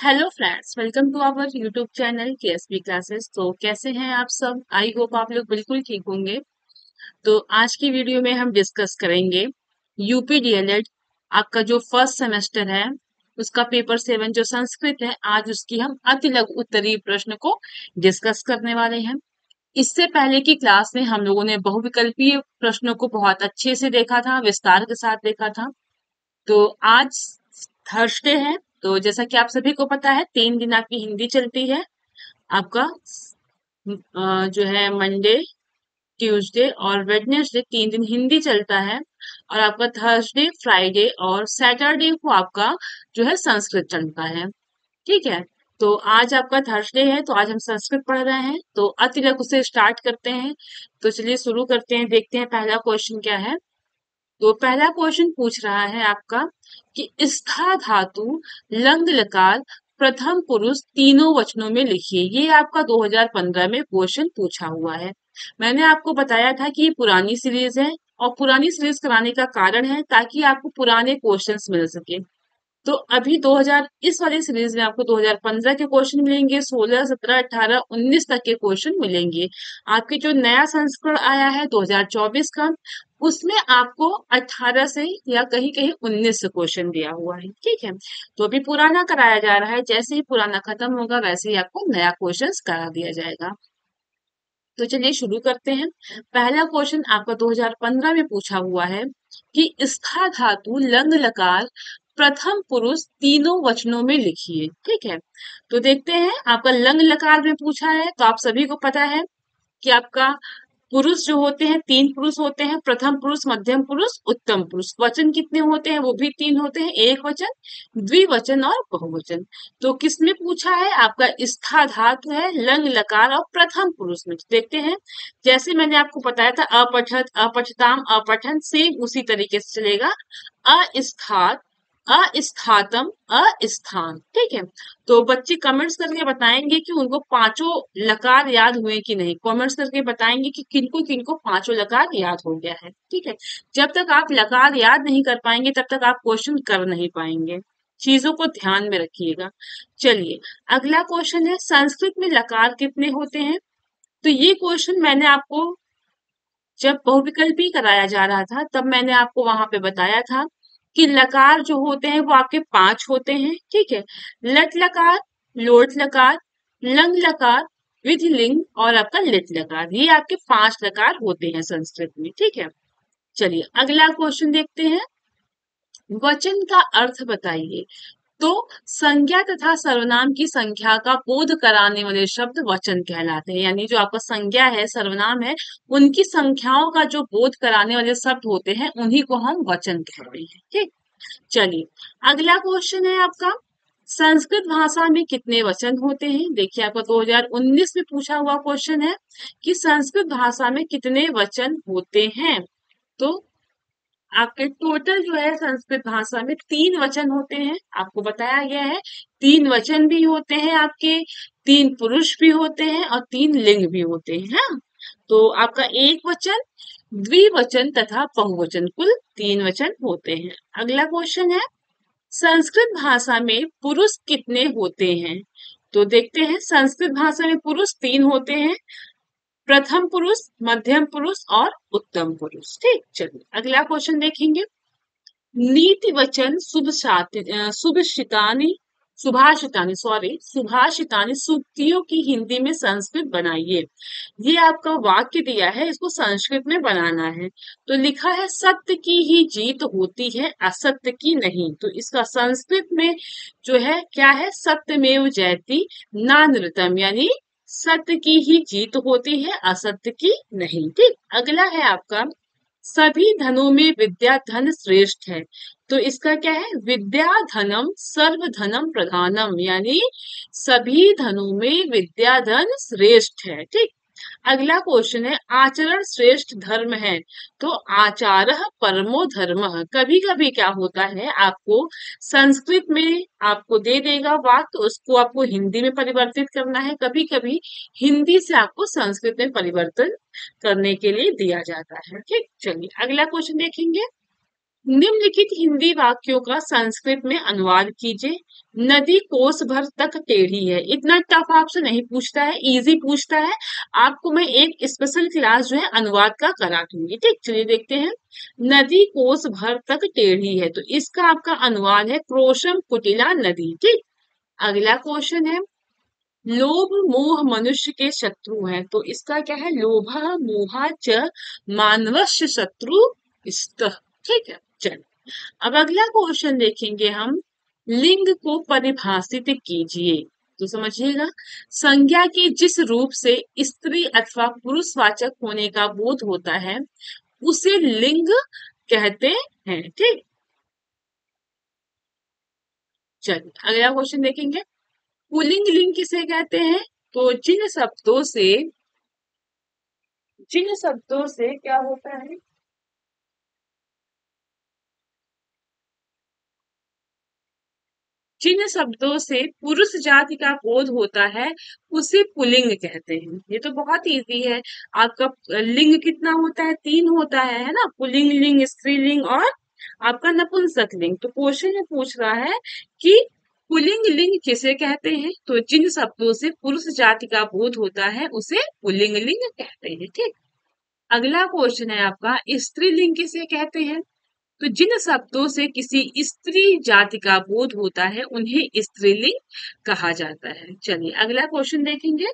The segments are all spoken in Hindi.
Hello friends, welcome to our YouTube channel KSP classes. तो कैसे हैं आप सब? आई होप आप लोग बिल्कुल ठीक होंगे। तो आज की वीडियो में हम डिस्कस करेंगे यूपी डीएलएड आपका जो फर्स्ट सेमेस्टर है उसका पेपर 7 जो संस्कृत है। आज उसकी हम अति लघु उत्तरीय प्रश्न को डिस्कस करने वाले हैं। इससे पहले की क्लास में हम लोगों ने बहुविकल्पीय प्रश्नों को बहुत अच्छे से देखा था, विस्तार के साथ देखा था। तो आज थर्सडे है, तो जैसा कि आप सभी को पता है 3 दिन आपकी हिंदी चलती है। आपका जो है मंडे, ट्यूसडे और वेडनेसडे 3 दिन हिंदी चलता है। और आपका थर्सडे, फ्राइडे और सैटरडे को आपका जो है संस्कृत चलता है। ठीक है। तो आज आपका थर्सडे है, तो आज हम संस्कृत पढ़ रहे हैं। तो अतिलघु से स्टार्ट करते हैं। तो चलिए शुरू करते हैं, देखते हैं पहला क्वेश्चन क्या है। तो पहला क्वेश्चन पूछ रहा है आपका कि स्था धातु लंग लकार प्रथम पुरुष तीनों वचनों में लिखिए। ये आपका 2015 में क्वेश्चन पूछा हुआ है। मैंने आपको बताया था कि ये पुरानी सीरीज है, और पुरानी सीरीज कराने का कारण है ताकि आपको पुराने क्वेश्चंस मिल सके। तो अभी 2000 इस वाली सीरीज में आपको 2015 के क्वेश्चन मिलेंगे, 16, 17, 18, 19 तक के क्वेश्चन मिलेंगे। आपके जो नया संस्करण आया है 2024 का, उसमें आपको 18 से या कहीं कहीं 19 से क्वेश्चन दिया हुआ है। ठीक है। तो अभी पुराना कराया जा रहा है, जैसे ही पुराना खत्म होगा वैसे ही आपको नया क्वेश्चन करा दिया जाएगा। तो चलिए शुरू करते हैं। पहला क्वेश्चन आपका 2015 में पूछा हुआ है कि स्था धातु लंग लकार प्रथम पुरुष तीनों वचनों में लिखिए। ठीक है। तो देखते हैं, आपका लंग लकार में पूछा है, तो आप सभी को पता है कि आपका पुरुष जो होते हैं 3 पुरुष होते हैं, प्रथम पुरुष, मध्यम पुरुष, उत्तम पुरुष। वचन कितने होते हैं? वो भी 3 होते हैं, एक वचन, द्विवचन और बहुवचन। तो किसमें पूछा है? आपका स्था धातु है लंग लकार और प्रथम पुरुष में। तो देखते हैं, जैसे मैंने आपको बताया था अपठत, अपठताम, अपठन, सेम उसी तरीके से चलेगा। अस्थात, अस्थातम, अस्थान। ठीक है। तो बच्चे कमेंट्स करके बताएंगे कि उनको पांचों लकार याद हुए कि नहीं। कमेंट्स करके बताएंगे कि किनको किनको पांचों लकार याद हो गया है। ठीक है। जब तक आप लकार याद नहीं कर पाएंगे तब तक आप क्वेश्चन कर नहीं पाएंगे। चीजों को ध्यान में रखिएगा। चलिए, अगला क्वेश्चन है संस्कृत में लकार कितने होते हैं। तो ये क्वेश्चन मैंने आपको जब बहुविकल्पी कराया जा रहा था तब मैंने आपको वहां पे बताया था कि लकार जो होते हैं वो आपके 5 होते हैं। ठीक है। लट लकार, लोट लकार, लंग लकार, विधिलिंग और आपका लिट लकार, ये आपके 5 लकार होते हैं संस्कृत में। ठीक है। चलिए अगला क्वेश्चन देखते हैं। वचन का अर्थ बताइए। तो संज्ञा तथा सर्वनाम की संख्या का बोध कराने वाले शब्द वचन कहलाते हैं। यानी जो आपका संज्ञा है, सर्वनाम है, उनकी संख्याओं का जो बोध कराने वाले शब्द होते हैं उन्हीं को हम वचन कहते हैं। ठीक। चलिए अगला क्वेश्चन है आपका, संस्कृत भाषा में कितने वचन होते हैं। देखिए आपका 2019 में पूछा हुआ क्वेश्चन है कि संस्कृत भाषा में कितने वचन होते हैं। तो आपके टोटल जो है संस्कृत भाषा में 3 वचन होते हैं, आपको बताया गया है। 3 वचन भी होते हैं आपके, 3 पुरुष भी होते हैं और 3 लिंग भी होते हैं। हाँ? तो आपका एक वचन, द्विवचन तथा बहुवचन, कुल 3 वचन होते हैं। अगला क्वेश्चन है संस्कृत भाषा में पुरुष कितने होते हैं। तो देखते हैं, संस्कृत भाषा में पुरुष 3 होते हैं, प्रथम पुरुष, मध्यम पुरुष और उत्तम पुरुष। ठीक। चलिए अगला क्वेश्चन देखेंगे। नीति वचन सुभाषितानी सूक्तियों की हिंदी में संस्कृत बनाइए। ये आपका वाक्य दिया है, इसको संस्कृत में बनाना है। तो लिखा है सत्य की ही जीत होती है, असत्य की नहीं। तो इसका संस्कृत में जो है क्या है, सत्यमेव जयति नानृतम, यानी सत्य की ही जीत होती है, असत्य की नहीं। ठीक। अगला है आपका, सभी धनों में विद्या धन श्रेष्ठ है। तो इसका क्या है, विद्या धनम सर्व धनम प्रधानम, यानी सभी धनों में विद्या धन श्रेष्ठ है। ठीक। अगला क्वेश्चन है आचरण श्रेष्ठ धर्म है। तो आचारः परमो धर्मः, कभी कभी क्या होता है, आपको संस्कृत में आपको दे देगा वाक्य, उसको आपको हिंदी में परिवर्तित करना है। कभी कभी हिंदी से आपको संस्कृत में परिवर्तन करने के लिए दिया जाता है। ठीक। चलिए अगला क्वेश्चन देखेंगे। निम्नलिखित हिंदी वाक्यों का संस्कृत में अनुवाद कीजिए। नदी कोस भर तक टेढ़ी है। इतना टफ आपसे नहीं पूछता है, इजी पूछता है। आपको मैं एक स्पेशल क्लास जो है अनुवाद का करा दूंगी। ठीक, चलिए देखते हैं। नदी कोस भर तक टेढ़ी है, तो इसका आपका अनुवाद है क्रोशम कुटिला नदी। ठीक, अगला क्वेश्चन है, लोभ मोह मनुष्य के शत्रु हैं, तो इसका क्या है, लोभ मोहा च मानवस्य शत्रु स्तः। ठीक है, चलिए अब अगला क्वेश्चन देखेंगे हम। लिंग को परिभाषित कीजिए, तो समझिएगा, संज्ञा के जिस रूप से स्त्री अथवा पुरुषवाचक होने का बोध होता है उसे लिंग कहते हैं। ठीक, चलिए अगला क्वेश्चन देखेंगे। पुल्लिंग लिंग किसे कहते हैं, तो जिन शब्दों से क्या होता है, जिन शब्दों से पुरुष जाति का बोध होता है उसे पुल्लिंग कहते हैं। ये तो बहुत इजी है। आपका लिंग कितना होता है, 3 होता है ना, पुल्लिंग लिंग, स्त्रीलिंग और आपका नपुंसक लिंग। तो क्वेश्चन में पूछ रहा है कि पुल्लिंग लिंग किसे कहते हैं, तो जिन शब्दों से पुरुष जाति का बोध होता है उसे पुल्लिंग लिंग कहते हैं। ठीक, अगला क्वेश्चन है आपका, स्त्रीलिंग किसे कहते हैं, तो जिन शब्दों से किसी स्त्री जाति का बोध होता है उन्हें स्त्रीलिंग कहा जाता है। चलिए अगला क्वेश्चन देखेंगे।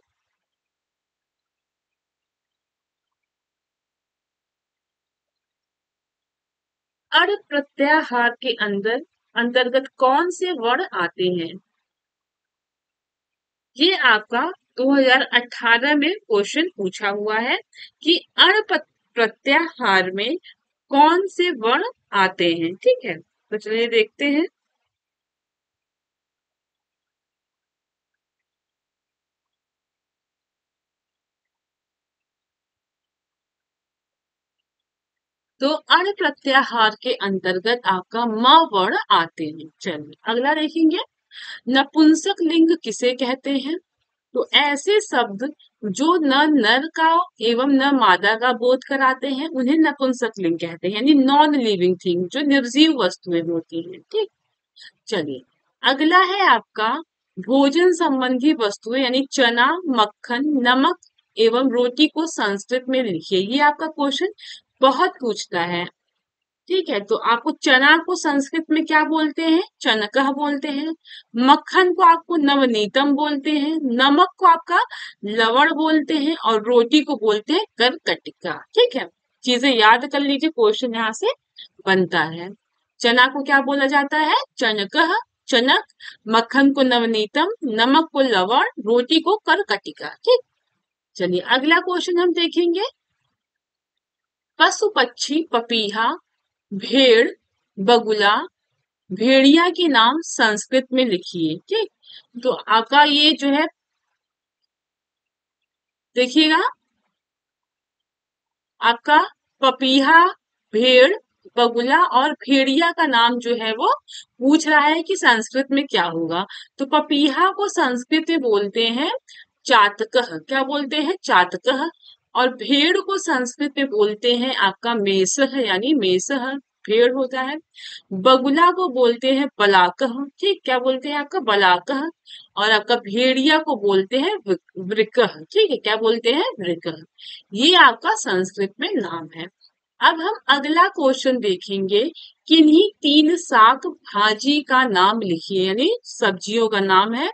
अड़ प्रत्याहार के अंतर्गत कौन से वर्ण आते हैं, ये आपका 2018 में क्वेश्चन पूछा हुआ है कि अड़ प्रत्याहार में कौन से वर्ण आते हैं। ठीक है, तो चलिए देखते हैं। तो अण प्रत्याहार के अंतर्गत आपका म वर्ण आते हैं। चलिए अगला देखेंगे, नपुंसक लिंग किसे कहते हैं, तो ऐसे शब्द जो न नर का एवं न मादा का बोध कराते हैं उन्हें नपुंसक लिंग कहते हैं, यानी नॉन लिविंग थिंग, जो निर्जीव वस्तुएं होती हैं। ठीक, चलिए अगला है आपका, भोजन संबंधी वस्तुएं यानी चना, मक्खन, नमक एवं रोटी को संस्कृत में लिखिए। ये आपका क्वेश्चन बहुत पूछता है। ठीक है, तो आपको चना को संस्कृत में क्या बोलते हैं, चनकह बोलते हैं। मक्खन को आपको नवनीतम बोलते हैं। नमक को आपका लवण बोलते हैं और रोटी को बोलते हैं करकटिका। ठीक है, चीजें याद कर लीजिए, क्वेश्चन यहाँ से बनता है। चना को क्या बोला जाता है, चनकह, चनक। मक्खन को नवनीतम, नमक को लवण, रोटी को करकटिका। ठीक, चलिए अगला क्वेश्चन हम देखेंगे। पशु पक्षी पपीहा, भेड़, बगुला, भेड़िया के नाम संस्कृत में लिखिए। ठीक, तो आपका ये जो है देखिएगा, आपका पपीहा, भेड़, बगुला और भेड़िया का नाम जो है वो पूछ रहा है कि संस्कृत में क्या होगा। तो पपीहा को संस्कृत में बोलते हैं चातकह, क्या बोलते हैं, चातकह। और भेड़ को संस्कृत में बोलते हैं आपका मेषह, यानी मेषह भेड़ होता है। बगुला को बोलते हैं बलाकह। ठीक, क्या बोलते हैं आपका, बलाकह। और आपका भेड़िया को बोलते हैं वृकह। ठीक है, क्या बोलते हैं, वृकह। ये आपका संस्कृत में नाम है। अब हम अगला क्वेश्चन देखेंगे, किन्हीं 3 शाक भाजी का नाम लिखिए, यानी सब्जियों का नाम है।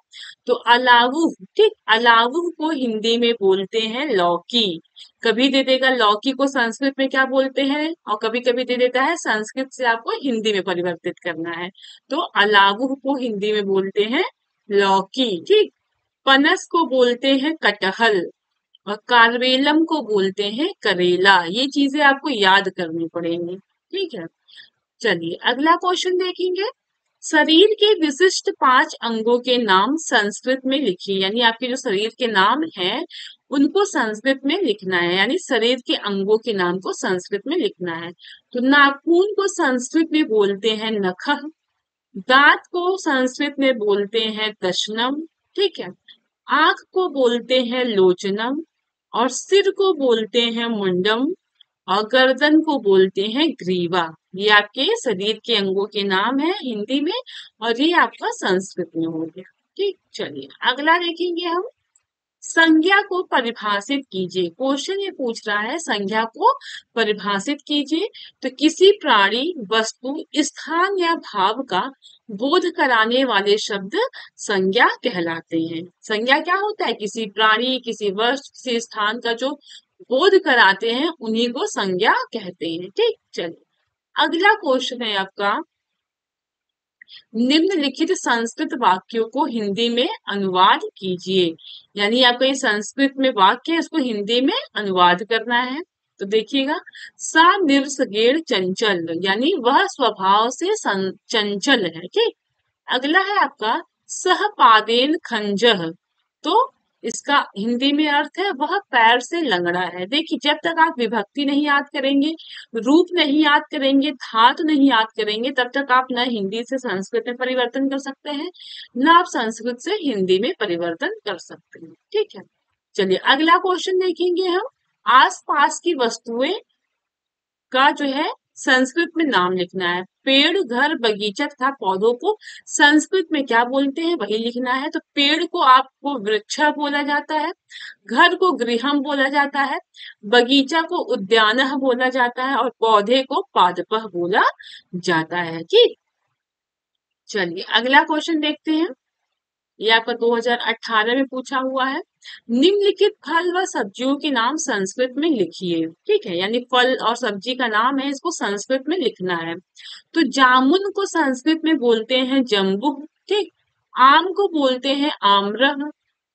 तो अलावू, ठीक, अलावू को हिंदी में बोलते हैं लौकी। कभी दे देगा लौकी को संस्कृत में क्या बोलते हैं, और कभी कभी दे देता है संस्कृत से आपको हिंदी में परिवर्तित करना है। तो अलावू को हिंदी में बोलते हैं लौकी। ठीक, पनस को बोलते हैं कटहल और कार्वेलम को बोलते हैं करेला। ये चीजें आपको याद करनी पड़ेंगी। ठीक है, चलिए अगला क्वेश्चन देखेंगे। शरीर के विशिष्ट 5 अंगों के नाम संस्कृत में लिखिए, यानी आपके जो शरीर के नाम हैं उनको संस्कृत में लिखना है, यानी शरीर के अंगों के नाम को संस्कृत में लिखना है। तो नाखून को संस्कृत में बोलते हैं नखः, दांत को संस्कृत में बोलते हैं दशनम। ठीक है, आंख को बोलते हैं लोचनम और सिर को बोलते हैं मुंडम और गर्दन को बोलते हैं ग्रीवा। ये आपके शरीर के अंगों के नाम है हिंदी में, और ये आपका संस्कृत में हो गया। ठीक, चलिए अगला देखेंगे हम। संज्ञा को परिभाषित कीजिए। क्वेश्चन ये पूछ रहा है संज्ञा को परिभाषित कीजिए। तो किसी प्राणी, वस्तु, स्थान या भाव का बोध कराने वाले शब्द संज्ञा कहलाते हैं। संज्ञा क्या होता है? किसी प्राणी, किसी वस्तु, किसी स्थान का जो बोध कराते हैं उन्हीं को संज्ञा कहते हैं। ठीक, चलिए अगला क्वेश्चन है आपका, निम्नलिखित संस्कृत वाक्यों को हिंदी में अनुवाद कीजिए। यानी आपका ये संस्कृत में वाक्य है, इसको हिंदी में अनुवाद करना है। तो देखिएगा, सा निर्सगेड़ चंचल, यानी वह स्वभाव से चंचल है। ठीक, अगला है आपका सह पादेन खंजह। तो इसका हिंदी में अर्थ है वह पैर से लंगड़ा है। देखिए, जब तक आप विभक्ति नहीं याद करेंगे, रूप नहीं याद करेंगे, धातु नहीं याद करेंगे, तब तक आप न हिंदी से संस्कृत में परिवर्तन कर सकते हैं, न आप संस्कृत से हिंदी में परिवर्तन कर सकते हैं। ठीक है, चलिए अगला क्वेश्चन देखेंगे हम। आसपास की वस्तुएं का जो है संस्कृत में नाम लिखना है। पेड़, घर, बगीचा तथा पौधों को संस्कृत में क्या बोलते हैं वही लिखना है। तो पेड़ को आपको वृक्ष बोला जाता है, घर को गृहम बोला जाता है, बगीचा को उद्यानः बोला जाता है, और पौधे को पादपः बोला जाता है। ठीक, चलिए अगला क्वेश्चन देखते हैं। ये आपका 2018 में पूछा हुआ है। निम्नलिखित फल व सब्जियों के नाम संस्कृत में लिखिए। ठीक है, यानी फल और सब्जी का नाम है, इसको संस्कृत में लिखना है। तो जामुन को संस्कृत में बोलते हैं जम्बू। ठीक, आम को बोलते हैं आम्रह,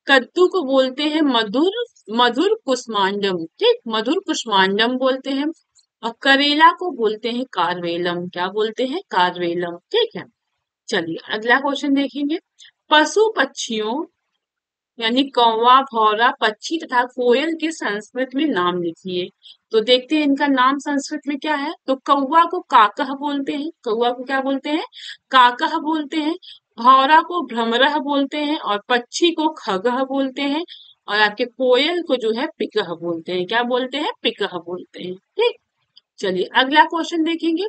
कद्दू को बोलते हैं मधुर मधुर कुष्मांडम। ठीक, मधुर कुष्मांडम बोलते हैं, और करेला को बोलते हैं कारवेलम। क्या बोलते हैं? कारवेलम। ठीक है, चलिए अगला क्वेश्चन देखेंगे। पशु पक्षियों यानी कौवा, भौरा, पक्षी तथा कोयल के संस्कृत में नाम लिखिए। तो देखते हैं इनका नाम संस्कृत में क्या है। तो कौवा को काकह बोलते हैं। कौवा को क्या बोलते हैं? काकह बोलते हैं। भौरा को भ्रमरह बोलते हैं, और पक्षी को खगह बोलते हैं, और आपके कोयल को जो है पिकह बोलते हैं। क्या बोलते हैं? पिकह बोलते हैं। ठीक, चलिए अगला क्वेश्चन देखेंगे।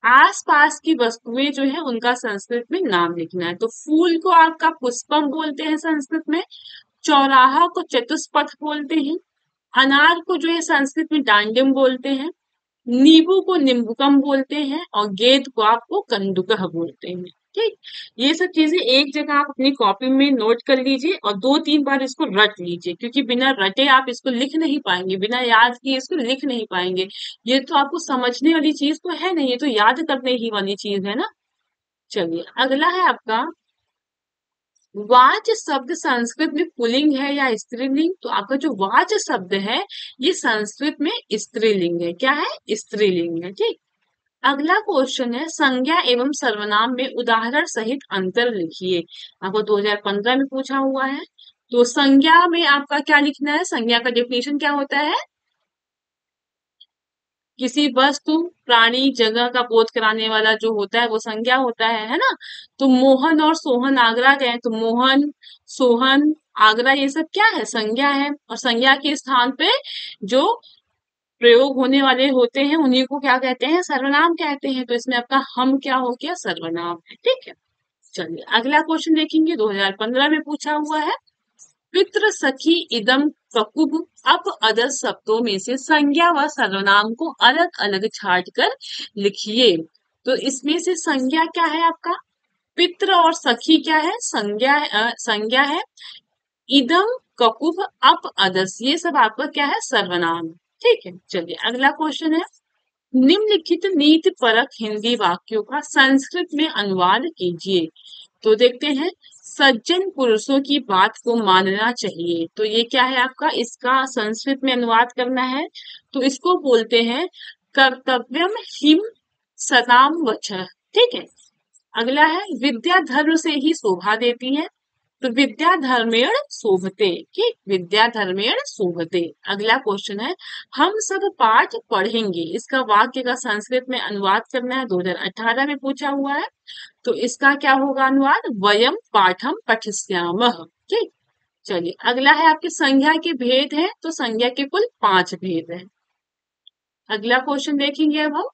आसपास की वस्तुएं जो है उनका संस्कृत में नाम लिखना है। तो फूल को आपका पुष्पम बोलते हैं संस्कृत में, चौराहा को चतुष्पथ बोलते हैं, अनार को जो है संस्कृत में डांडिम बोलते हैं, नींबू को निम्बुकम बोलते हैं, और गेंद को आपको कंदुकह बोलते हैं। ठीक, ये सब चीजें एक जगह आप अपनी कॉपी में नोट कर लीजिए, और 2-3 बार इसको रट लीजिए, क्योंकि बिना रटे आप इसको लिख नहीं पाएंगे, बिना याद किए इसको लिख नहीं पाएंगे। ये तो आपको समझने वाली चीज तो है नहीं, ये तो याद करने ही वाली चीज है ना। चलिए अगला है आपका, वाच शब्द संस्कृत में पुल्लिंग है या स्त्रीलिंग? तो आपका जो वाच शब्द है ये संस्कृत में स्त्रीलिंग है। क्या है? स्त्रीलिंग है। ठीक, अगला क्वेश्चन है, संज्ञा एवं सर्वनाम में उदाहरण सहित अंतर लिखिए। आपको 2015 में पूछा हुआ है। तो संज्ञा में आपका क्या लिखना है? संज्ञा का डेफिनेशन क्या होता है? किसी वस्तु, प्राणी, जगह का बोध कराने वाला जो होता है वो संज्ञा होता है ना। तो मोहन और सोहन आगरा गए, तो मोहन, सोहन, आगरा ये सब क्या है? संज्ञा है। और संज्ञा के स्थान पे जो प्रयोग होने वाले होते हैं उन्हीं को क्या कहते हैं? सर्वनाम कहते हैं। तो इसमें आपका हम क्या हो गया? सर्वनाम है। ठीक है, चलिए अगला क्वेश्चन देखेंगे, 2015 में पूछा हुआ है। पितृ सखी इदम ककुब अप अदर शब्दों में से संज्ञा व सर्वनाम को अलग अलग छाट कर लिखिए। तो इसमें से संज्ञा क्या है आपका? पितृ और सखी क्या है? संज्ञा संज्ञा है। इदम, ककुब, अप, अदस ये सब आपका क्या है? सर्वनाम। ठीक है, चलिए अगला क्वेश्चन है। निम्नलिखित नीति परक हिंदी वाक्यों का संस्कृत में अनुवाद कीजिए। तो देखते हैं, सज्जन पुरुषों की बात को मानना चाहिए। तो ये क्या है आपका? इसका संस्कृत में अनुवाद करना है। तो इसको बोलते हैं कर्तव्यम हिम सताम वचः। ठीक है, अगला है, विद्या धर्म से ही शोभा देती है। तो विद्या धर्मेण शोभते। ठीक, विद्या धर्मेण शोभते। अगला क्वेश्चन है, हम सब पाठ पढ़ेंगे। इसका वाक्य का संस्कृत में अनुवाद करना है, 2018 में पूछा हुआ है। तो इसका क्या होगा अनुवाद? वयम पाठम पठिष्यामः। ठीक, चलिए अगला है आपके संज्ञा के भेद है। तो संज्ञा के कुल 5 भेद हैं। अगला क्वेश्चन देखेंगे अब हम,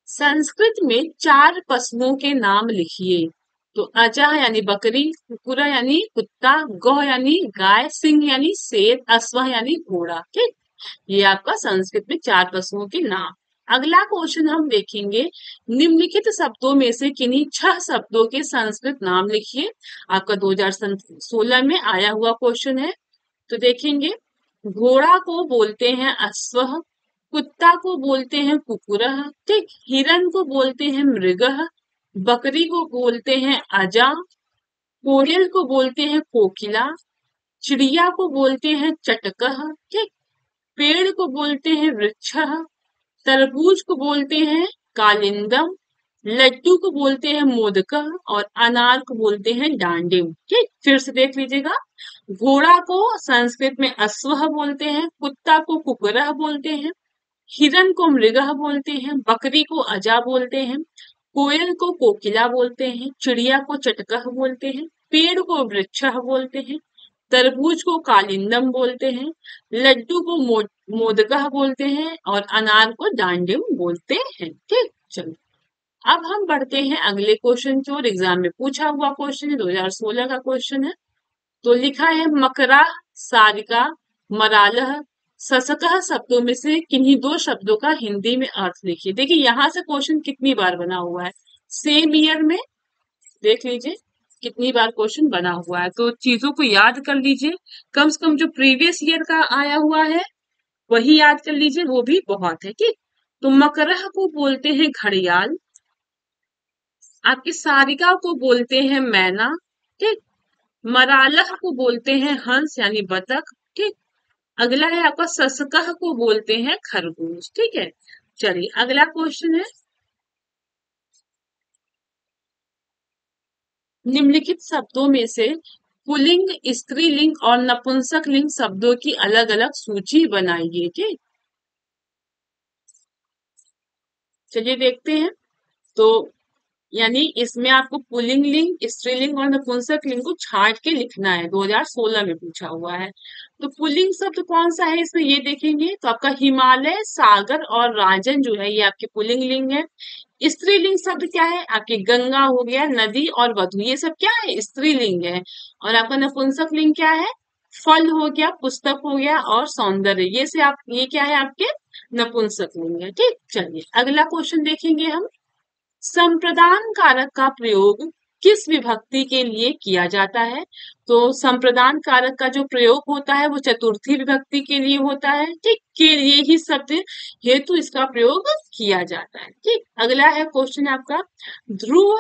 संस्कृत में 4 पशुओं के नाम लिखिए। तो अजः यानी बकरी, कुकुर यानी कुत्ता, गौ यानी गाय, सिंह यानी शेर, अश्व यानी घोड़ा। ठीक, ये आपका संस्कृत में 4 पशुओं के नाम। अगला क्वेश्चन हम देखेंगे, निम्नलिखित शब्दों में से किन्हीं 6 शब्दों के संस्कृत नाम लिखिए। आपका 2016 में आया हुआ क्वेश्चन है। तो देखेंगे, घोड़ा को बोलते हैं अश्व, कुत्ता को बोलते हैं कुकुरः, ठीक, हिरन को बोलते हैं मृगः, बकरी को बोलते हैं अजा, कोयल को बोलते हैं कोकिला, चिड़िया को बोलते हैं चटकः, ठीक, पेड़ को बोलते हैं वृक्षः, तरबूज को बोलते हैं कालिंदम, लड्डू को बोलते हैं मोदकः और अनार को बोलते हैं डांडिम। ठीक, फिर से देख लीजिएगा, घोड़ा को संस्कृत में अश्वः बोलते हैं, कुत्ता को कुकुरः बोलते हैं, हिरन को मृगः बोलते हैं, बकरी को अजा बोलते हैं, कोयल को कोकिला बोलते हैं, चिड़िया को चटकह बोलते हैं, पेड़ को वृक्षः बोलते हैं, तरबूज को कालिंदम बोलते हैं, लड्डू को मोदकः बोलते हैं और अनार को डांडिम बोलते हैं। ठीक, चलो अब हम बढ़ते हैं अगले क्वेश्चन की ओर। एग्जाम में पूछा हुआ क्वेश्चन है, 2016 का क्वेश्चन है। तो लिखा है, मकरा, सारिका, मरालह, ससकह शब्दों में से किन्हीं 2 शब्दों का हिंदी में अर्थ लिखिए। देखिए यहाँ से क्वेश्चन कितनी बार बना हुआ है, सेम ईयर में देख लीजिए कितनी बार क्वेश्चन बना हुआ है। तो चीजों को याद कर लीजिए, कम से कम जो प्रीवियस ईयर का आया हुआ है वही याद कर लीजिए, वो भी बहुत है। ठीक, तो मकरह को बोलते हैं घड़ियाल, आपकी सारिका को बोलते हैं मैना, ठीक, मरालह को बोलते हैं हंस यानी बतख, ठीक, अगला है आपका ससकह को बोलते हैं खरगोश। ठीक है, चलिए अगला क्वेश्चन है, निम्नलिखित शब्दों में से पुल्लिंग, स्त्रीलिंग और नपुंसक लिंग शब्दों की अलग अलग सूची बनाइए। ठीक, चलिए देखते हैं। तो यानी इसमें आपको पुल्लिंग लिंग, स्त्रीलिंग और नपुंसक लिंग को छांट के लिखना है, 2016 में पूछा हुआ है। तो पुल्लिंग शब्द कौन सा है इसमें, ये देखेंगे तो आपका हिमालय, सागर और राजन जो है ये आपके पुल्लिंग लिंग है। स्त्रीलिंग शब्द क्या है, आपकी गंगा हो गया, नदी और वधु, ये सब क्या है, स्त्रीलिंग है। और आपका नपुंसक लिंग क्या है, फल हो गया, पुस्तक हो गया और सौंदर्य, ये क्या है आपके नपुंसक लिंग है। ठीक, चलिए अगला क्वेश्चन देखेंगे हम, संप्रदान कारक का प्रयोग किस विभक्ति के लिए किया जाता है। तो संप्रदान कारक का जो प्रयोग होता है वो चतुर्थी विभक्ति के लिए होता है। ठीक, के लिए ही शब्द हेतु इसका प्रयोग किया जाता है। ठीक, अगला है क्वेश्चन आपका, ध्रुव,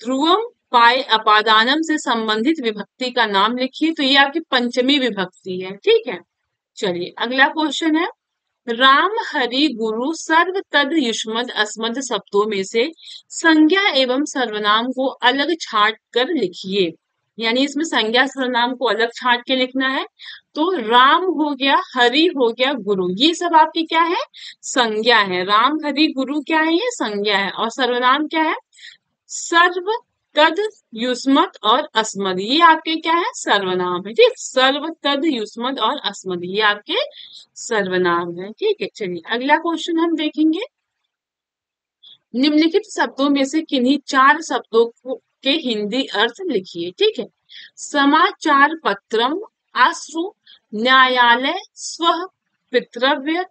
ध्रुवम, पाए, अपादानम से संबंधित विभक्ति का नाम लिखिए। तो ये आपकी पंचमी विभक्ति है। ठीक है, चलिए अगला क्वेश्चन है, राम, हरि, गुरु, सर्व, तद, युष्मद, अस्मद शब्दों में से संज्ञा एवं सर्वनाम को अलग छांट कर लिखिए। यानी इसमें संज्ञा सर्वनाम को अलग छांट के लिखना है। तो राम हो गया, हरि हो गया, गुरु, ये सब आपकी क्या है, संज्ञा है। राम, हरि, गुरु क्या है, ये संज्ञा है। और सर्वनाम क्या है, सर्व, तद, युष्मत और अस्मद, ये आपके क्या है, सर्वनाम है। ठीक, सर्व, तद, युष्मत और अस्मद ये आपके सर्वनाम है। ठीक है, चलिए अगला क्वेश्चन हम देखेंगे, निम्नलिखित शब्दों में से किन्हीं 4 शब्दों के हिंदी अर्थ लिखिए। ठीक है, समाचार पत्रम, अश्रु, न्यायालय, स्व, पितृव्य,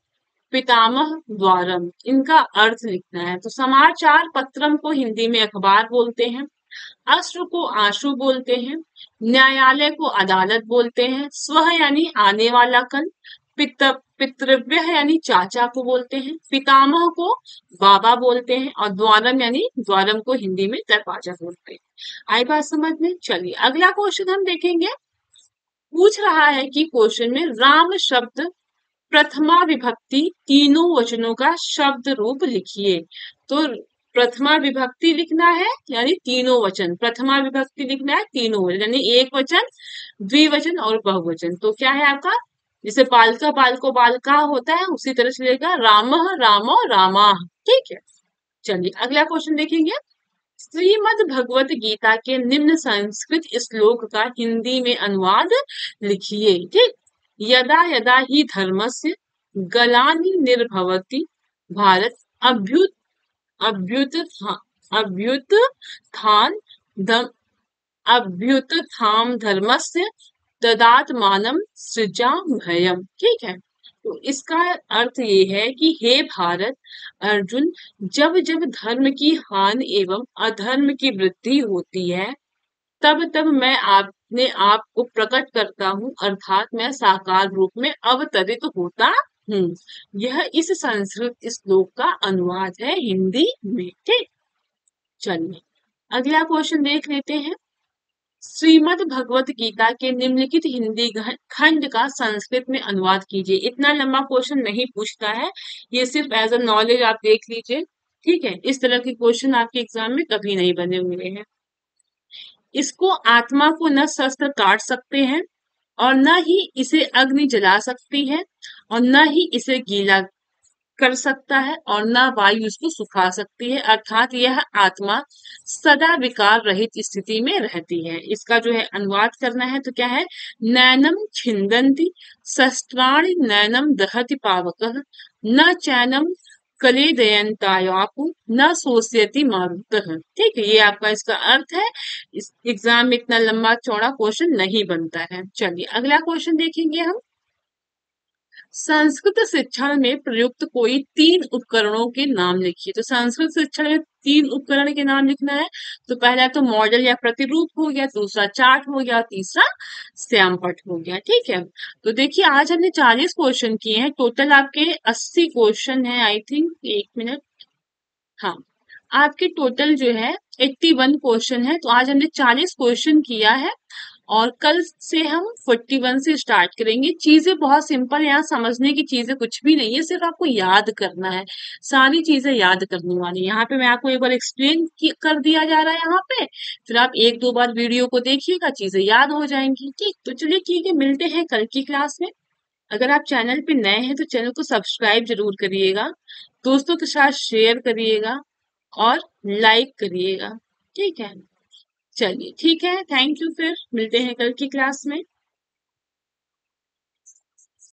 पितामह, द्वारम, इनका अर्थ लिखना है। तो समाचार पत्रम को हिंदी में अखबार बोलते हैं, अश्रु को आंसू बोलते हैं, न्यायालय को अदालत बोलते हैं, स्व यानी आने वाला कल, पितृव्य यानी चाचा को बोलते हैं, पितामह को बाबा बोलते हैं और द्वारम यानी द्वारम को हिंदी में दरवाजा बोलते हैं। आई बात समझ में, चलिए अगला क्वेश्चन हम देखेंगे, पूछ रहा है कि क्वेश्चन में राम शब्द प्रथमा विभक्ति तीनों वचनों का शब्द रूप लिखिए। तो प्रथमा विभक्ति लिखना है यानी तीनों वचन, प्रथमा विभक्ति लिखना है तीनों वचन यानी एक वचन, द्विवचन और बहुवचन। तो क्या है आपका, जैसे बालका, बालको, बालका होता है उसी तरह चलेगा, रामः, रामो, रामाः। ठीक है, चलिए अगला क्वेश्चन देखेंगे, श्रीमद् भगवत गीता के निम्न संस्कृत श्लोक का हिंदी में अनुवाद लिखिए। ठीक, यदा यदा ही धर्मस्य ग्लानिर्भवति भारत अभ्युत्था अभ्युत्थान धम अभ्युत्थान धर्मस्य तदात्मानं सृजाम्यहम्। ठीक है, तो इसका अर्थ ये है कि हे भारत अर्जुन, जब जब धर्म की हानि एवं अधर्म की वृद्धि होती है, तब तब मैं अपने आप को प्रकट करता हूँ, अर्थात मैं साकार रूप में अवतरित होता हूँ। यह इस संस्कृत श्लोक का अनुवाद है हिंदी में। ठीक, चलिए अगला क्वेश्चन देख लेते हैं। श्रीमद् भगवत गीता के निम्नलिखित हिंदी खंड का संस्कृत में अनुवाद कीजिए। इतना लंबा क्वेश्चन नहीं पूछता है, ये सिर्फ एज अ नॉलेज आप देख लीजिए। ठीक है, इस तरह के क्वेश्चन आपके एग्जाम में कभी नहीं बने हुए हैं। इसको आत्मा को न शस्त्र काट सकते हैं और न ही इसे अग्नि जला सकती है और न ही इसे गीला कर सकता है और न वायु इसको सुखा सकती है, अर्थात यह आत्मा सदा विकार रहित स्थिति में रहती है। इसका जो है अनुवाद करना है तो क्या है, नैनम छिंदन्ति शस्त्राणि नैनम दहति पावकः न चैनम कलेदयन्तायापु न शोषयति मारुतः। ठीक है, ये आपका इसका अर्थ है। इस एग्जाम में इतना लंबा चौड़ा क्वेश्चन नहीं बनता है। चलिए अगला क्वेश्चन देखेंगे हम। संस्कृत शिक्षण में प्रयुक्त कोई 3 उपकरणों के नाम लिखिए। तो संस्कृत शिक्षण में 3 उपकरण के नाम लिखना है। तो पहला तो मॉडल या प्रतिरूप हो गया, दूसरा चार्ट हो गया, तीसरा श्यामपट हो गया। ठीक है, तो देखिए आज हमने 40 क्वेश्चन किए हैं, टोटल आपके 80 क्वेश्चन है आई थिंक। एक मिनट, हाँ, आपके टोटल जो है 81 क्वेश्चन है। तो आज हमने 40 क्वेश्चन किया है और कल से हम 41 से स्टार्ट करेंगे। चीजें बहुत सिंपल है, यहाँ समझने की चीजें कुछ भी नहीं है, सिर्फ आपको याद करना है, सारी चीजें याद करने वाली। यहाँ पे मैं आपको एक बार एक्सप्लेन कर दिया जा रहा है यहाँ पे, फिर आप 1-2 बार वीडियो को देखिएगा, चीजें याद हो जाएंगी। ठीक, तो चलिए ठीक है, मिलते हैं कल की क्लास में। अगर आप चैनल पे नए हैं तो चैनल को सब्सक्राइब जरूर करिएगा, दोस्तों के साथ शेयर करिएगा और लाइक करिएगा। ठीक है, चलिए ठीक है, थैंक यू, फिर मिलते हैं कल की क्लास में।